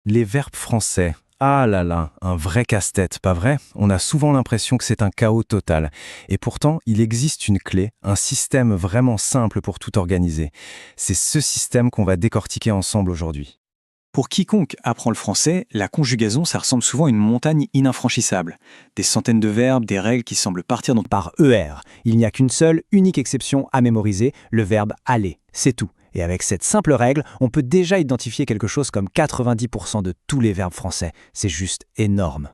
Les verbes français. Ah là là, un vrai casse-tête, pas vrai? On a souvent l'impression que c'est un chaos total. Et pourtant, il existe une clé, un système vraiment simple pour tout organiser. C'est ce système qu'on va décortiquer ensemble aujourd'hui. Pour quiconque apprend le français, la conjugaison, ça ressemble souvent à une montagne ininfranchissable. Des centaines de verbes, des règles qui semblent partir dans... Par ER. Il n'y a qu'une seule, unique exception à mémoriser, le verbe aller. C'est tout. Et avec cette simple règle, on peut déjà identifier quelque chose comme 90% de tous les verbes français. C'est juste énorme.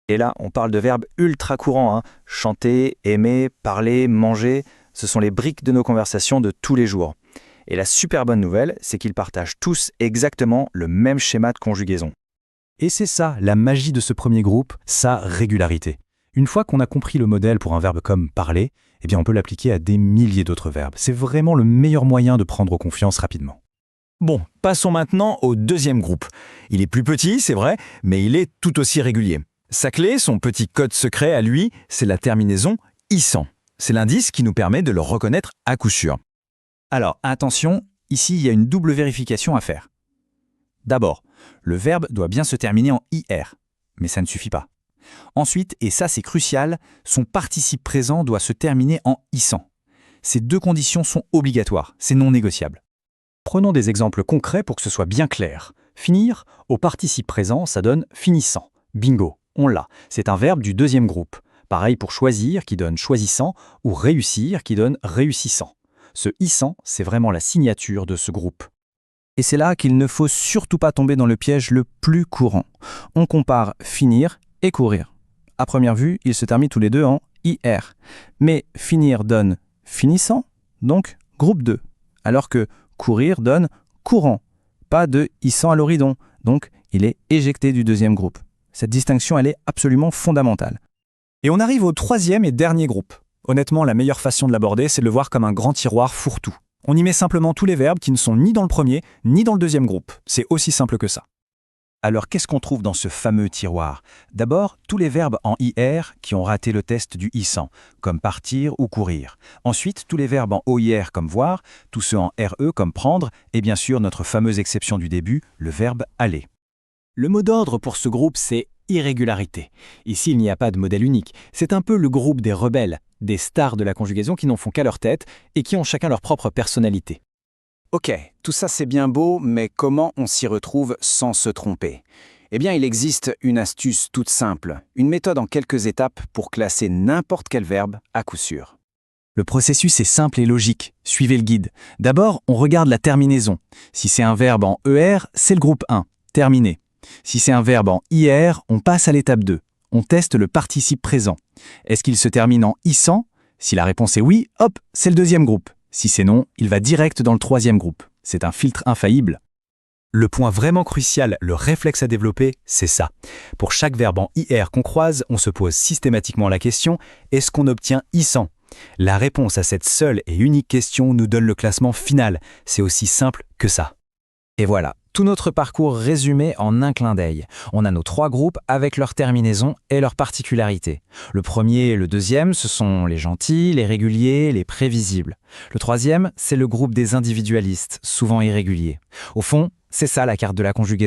Et là, on parle de verbes ultra courants. Chanter, aimer, parler, manger, ce sont les briques de nos conversations de tous les jours. Et la super bonne nouvelle, c'est qu'ils partagent tous exactement le même schéma de conjugaison. Et c'est ça, la magie de ce premier groupe, sa régularité. Une fois qu'on a compris le modèle pour un verbe comme parler, eh bien on peut l'appliquer à des milliers d'autres verbes. C'est vraiment le meilleur moyen de prendre confiance rapidement. Bon, passons maintenant au deuxième groupe. Il est plus petit, c'est vrai, mais il est tout aussi régulier. Sa clé, son petit code secret à lui, c'est la terminaison « issant ». C'est l'indice qui nous permet de le reconnaître à coup sûr. Alors, attention, ici, il y a une double vérification à faire. D'abord, le verbe doit bien se terminer en IR, mais ça ne suffit pas. Ensuite, et ça c'est crucial, son participe présent doit se terminer en issant. Ces deux conditions sont obligatoires, c'est non négociable. Prenons des exemples concrets pour que ce soit bien clair. Finir, au participe présent, ça donne finissant. Bingo, on l'a. C'est un verbe du deuxième groupe. Pareil pour choisir, qui donne choisissant, ou réussir, qui donne réussissant. Ce issant, c'est vraiment la signature de ce groupe. Et c'est là qu'il ne faut surtout pas tomber dans le piège le plus courant. On compare finir et courir. À première vue, ils se terminent tous les deux en IR. Mais finir donne finissant, donc groupe 2. Alors que courir donne courant. Pas de issant à l'horizon, donc il est éjecté du deuxième groupe. Cette distinction, elle est absolument fondamentale. Et on arrive au troisième et dernier groupe. Honnêtement, la meilleure façon de l'aborder, c'est de le voir comme un grand tiroir fourre-tout. On y met simplement tous les verbes qui ne sont ni dans le premier, ni dans le deuxième groupe. C'est aussi simple que ça. Alors, qu'est-ce qu'on trouve dans ce fameux tiroir? D'abord, tous les verbes en IR qui ont raté le test du issant, comme partir ou courir. Ensuite, tous les verbes en OIR comme voir, tous ceux en RE comme prendre, et bien sûr, notre fameuse exception du début, le verbe aller. Le mot d'ordre pour ce groupe, c'est irrégularité. Ici, il n'y a pas de modèle unique. C'est un peu le groupe des rebelles, des stars de la conjugaison qui n'en font qu'à leur tête et qui ont chacun leur propre personnalité. Ok, tout ça c'est bien beau, mais comment on s'y retrouve sans se tromper? Eh bien, il existe une astuce toute simple, une méthode en quelques étapes pour classer n'importe quel verbe à coup sûr. Le processus est simple et logique. Suivez le guide. D'abord, on regarde la terminaison. Si c'est un verbe en ER, c'est le groupe 1, terminé. Si c'est un verbe en IR, on passe à l'étape 2. On teste le participe présent. Est-ce qu'il se termine en issant? Si la réponse est oui, hop, c'est le deuxième groupe. Si c'est non, il va direct dans le troisième groupe. C'est un filtre infaillible. Le point vraiment crucial, le réflexe à développer, c'est ça. Pour chaque verbe en IR qu'on croise, on se pose systématiquement la question, est-ce qu'on obtient issant? La réponse à cette seule et unique question nous donne le classement final. C'est aussi simple que ça. Et voilà, tout notre parcours résumé en un clin d'œil. On a nos 3 groupes avec leurs terminaisons et leurs particularités. Le premier et le deuxième, ce sont les gentils, les réguliers, les prévisibles. Le troisième, c'est le groupe des individualistes, souvent irréguliers. Au fond, c'est ça la carte de la conjugaison.